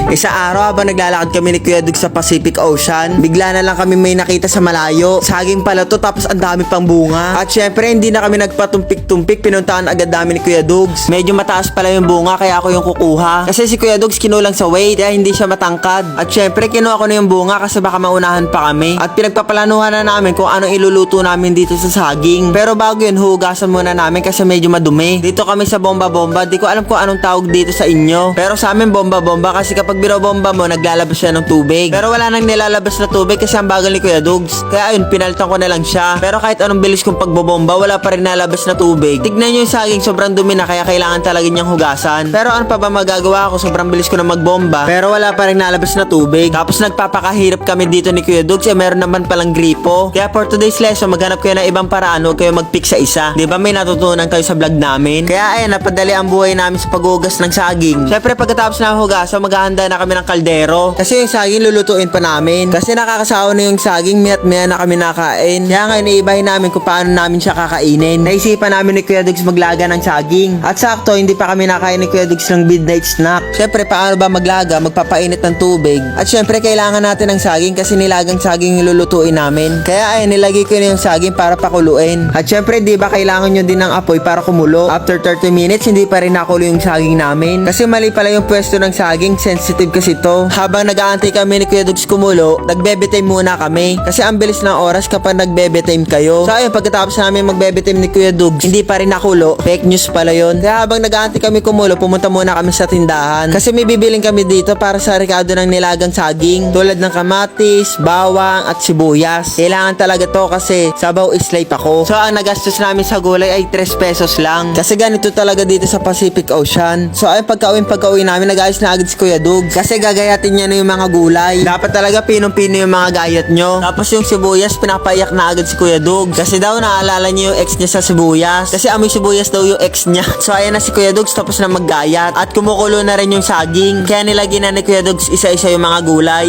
Isa araw habang naglalakad kami ni Kuya Dug sa Pacific Ocean, bigla na lang kami may nakita sa malayo. Saging pala to, tapos ang dami pang bunga. At syempre hindi na kami nagpatumpik-tumpik, pinuntahan agad namin ni Kuya Dugs. Medyo mataas pala yung bunga kaya ako yung kukuha. Kasi si Kuya Dugs kinulang sa weight kaya hindi siya matangkad. At syempre kinuha ko na yung bunga kasi baka maunahan pa kami. At pinagpaplanuhan na namin kung anong iluluto namin dito sa saging. Pero bago yun, hugasan muna namin kasi medyo madumi. Dito kami sa bomba-bomba, di ko alam kung anong tawag dito sa inyo. Pero sa amin bomba-bomba kasi kapag binobomba mo, naglalabas siya ng tubig. Pero wala nang nilalabas na tubig kasi ang bagal ni Kuya Dugs. Kaya ayun, pinalitan ko na lang siya. Pero kahit anong bilis kong pagbobomba, wala pa rin nalabas na tubig. Tignan nyo yung saging, sobrang dumi na kaya kailangan talaga niyang hugasan. Pero ano pa ba magagawa ko? Sobrang bilis ko na magbomba. Pero wala pa rin nalabas na tubig. Tapos nagpapakahirap kami dito ni Kuya Dugs. Meron naman palang gripo. Kaya for today's lesson, maghanap kayo ng ibang paraan. Huwag kayo mag-pick sa isa. Di ba may natutunan kayo sa vlog namin? Kaya ayun, napadali ang buhay namin sa paghugas ng saging. Syempre pagkatapos na hugasan, maghahanda na kami ng kaldero. Kasi yung saging lulutuin pa namin. Kasi nakakasawa na yung saging, miat-miya na kami nakain. Kaya ngayon iibahin namin kung paano namin siya kakainin. Naisipan namin ni Kuya Dugs maglaga ng saging. At sakto, hindi pa kami nakain ni Kuya Dugs ng midnight snack. Syempre paano ba maglaga? Magpapainit ng tubig. At syempre kailangan natin ng saging kasi nilagang saging yung lulutuin namin. Kaya ayun, nilagay ko na yung saging para pakuluin. At syempre di ba kailangan nyo din ng apoy para kumulo. After 30 minutes, hindi pa rin nakulo yung saging namin. Kasi mali pala yung pwesto ng saging, sensitive kasi to. Habang nag-aantay kami ni Kuya Dugs kumulo, nagbe-bedtime muna kami. Kasi ang bilis ng oras kapag nagbe-bedtime kayo. So ayun, pagkatapos namin magbe-bedtime ni Kuya Dugs, hindi pa rin nakulo. Fake news pala yun. Kaya habang nag-aantay kami kumulo, pumunta muna kami sa tindahan. Kasi may bibiling kami dito para sa rekado ng nilagang saging. Tulad ng kamatis, bawang, at sibuyas. Kailangan talaga to kasi sabaw is life ako. So ang nagastos namin sa gulay ay 3 pesos lang. Kasi ganito talaga dito sa Pacific Ocean. So ayun, pagka-uwi namin, nag-ayos na agad si Kuya Dugs. Kasi gagayatin niya na yung mga gulay. Dapat talaga pinong-pino yung mga gayat nyo. Tapos yung sibuyas, pinapaiyak na agad si Kuya Dugs. Kasi daw naalala niya yung ex niya sa sibuyas. Kasi amoy sibuyas daw yung ex niya. So ayan na si Kuya Dugs, tapos na maggayat. At kumukulo na rin yung saging. Kaya nilagyan na ni Kuya Dugs isa-isa yung mga gulay.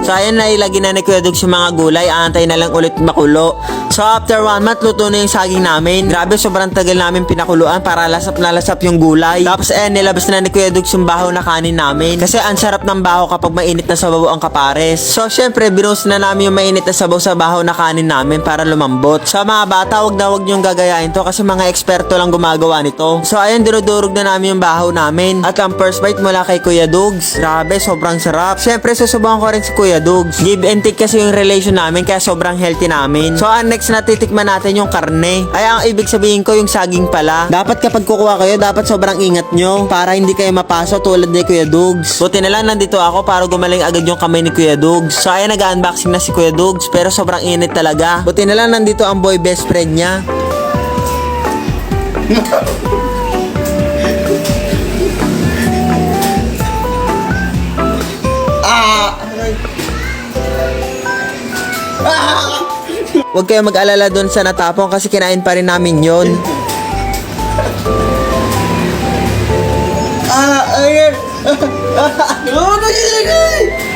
So ayan na, ilagay na ni Kuya Dugs yung mga gulay. Aantay na lang ulit makulo. So after 1 month, luto na yung saging namin. Grabe, sobrang tagal namin pinakuluan para lasap na lasap yung gulay. Tapos ayan, nilabas na ni Kuya Dugs yung bahaw na kanin namin. Kasi ang sarap ng bahaw kapag mainit na sabaw ang kapares. So syempre, binuhos na namin yung mainit na sabaw sa bahaw na kanin namin para lumambot. So mga bata, wag na wag nyong gagayain to kasi mga eksperto lang gumagawa nito. So ayan, dinudurog na namin yung bahaw namin. At ang first bite mula kay Kuya Dugs. Grabe, sobrang sarap. Syempre, susubukan ko rin si Kuya Dugs. Give and take kasi yung relation namin kaya sobrang healthy namin. So ang next na titikman natin yung karne. Ay, ang ibig sabihin ko yung saging pala. Dapat kapag kukuha kayo, dapat sobrang ingat nyo para hindi kayo mapaso tulad ni Kuya Dugs. Buti na lang nandito ako para gumaling agad yung kamay ni Kuya Dugs. So ayan, nag-unboxing na si Kuya Dugs pero sobrang init talaga. Buti na lang nandito ang boy best friend niya. Huwag kayo mag-alala doon sa natapong kasi kinain pa rin namin yun. Ayan.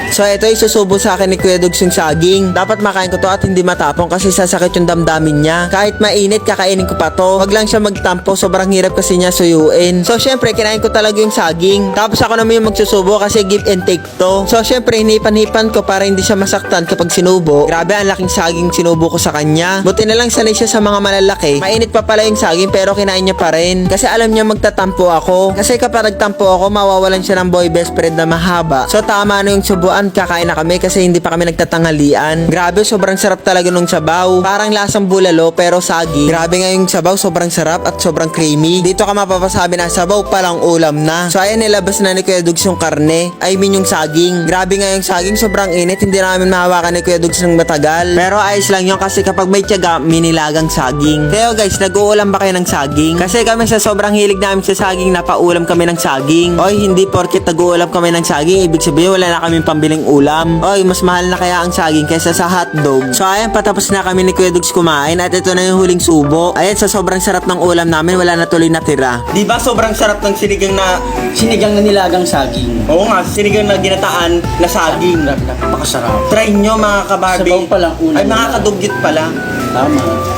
So ito, isusubo sa akin ni Kuya Dugs yung saging. Dapat makain ko to at hindi matapong kasi sasakit yung damdamin niya. Kahit mainit, kakainin ko pa to. Wag lang siya magtampo, sobrang hirap kasi niya suyuin. So syempre, kinain ko talaga yung saging. Tapos ako naman yung magsusubo kasi give and take to. So syempre, hinipan-hipan ko para hindi siya masaktan kapag sinubo. Grabe, ang laking saging sinubo ko sa kanya. Buti na lang sanay siya sa mga malalaki. Mainit pa pala yung saging pero kinain niya pa rin. Kasi alam niya magtatampo ako. Kasi kapag nagtampo ako, mawawalan siya ng boy best friend na mahaba. So tama na yung subuan, kakain na kami kasi hindi pa kami nagtatanghalian. Grabe, sobrang sarap talaga nung sabaw. Parang lasang bulalo pero saging. Grabe nga yung sabaw, sobrang sarap at sobrang creamy. Dito ka mapapasabi na sabaw palang ulam na. So ayan, nilabas na ni Kuya Dugs yung karne. I mean yung saging. Grabe nga yung saging, sobrang init. Hindi namin mahawakan ni Kuya Dugs ng matagal. Pero ayos lang yun kasi kapag may tiyaga, minilagang saging. Kaya guys, nag-uulam ba kayo ng saging? Kasi kami sa sobrang hilig namin sa saging, napaulam kami ng saging. Oy, hindi porket nag-uulam kami ng saging, ibig sabihin wala na kaming pambiling ulam. Oy, mas mahal na kaya ang saging kaysa sa hotdog. So ayan, patapos na kami ni Kuya Dugs kumain at ito na yung huling subo. Ayan, sa sobrang sarap ng ulam namin, wala na tuloy natira. Di ba sobrang sarap ng sinigang na nilagang saging. Oo nga, sinigang na ginataan na saging. Napakasarap. Try nyo mga kabarbie. Sabaw pa lang una. Ay, mga kadugyot pala. Tama.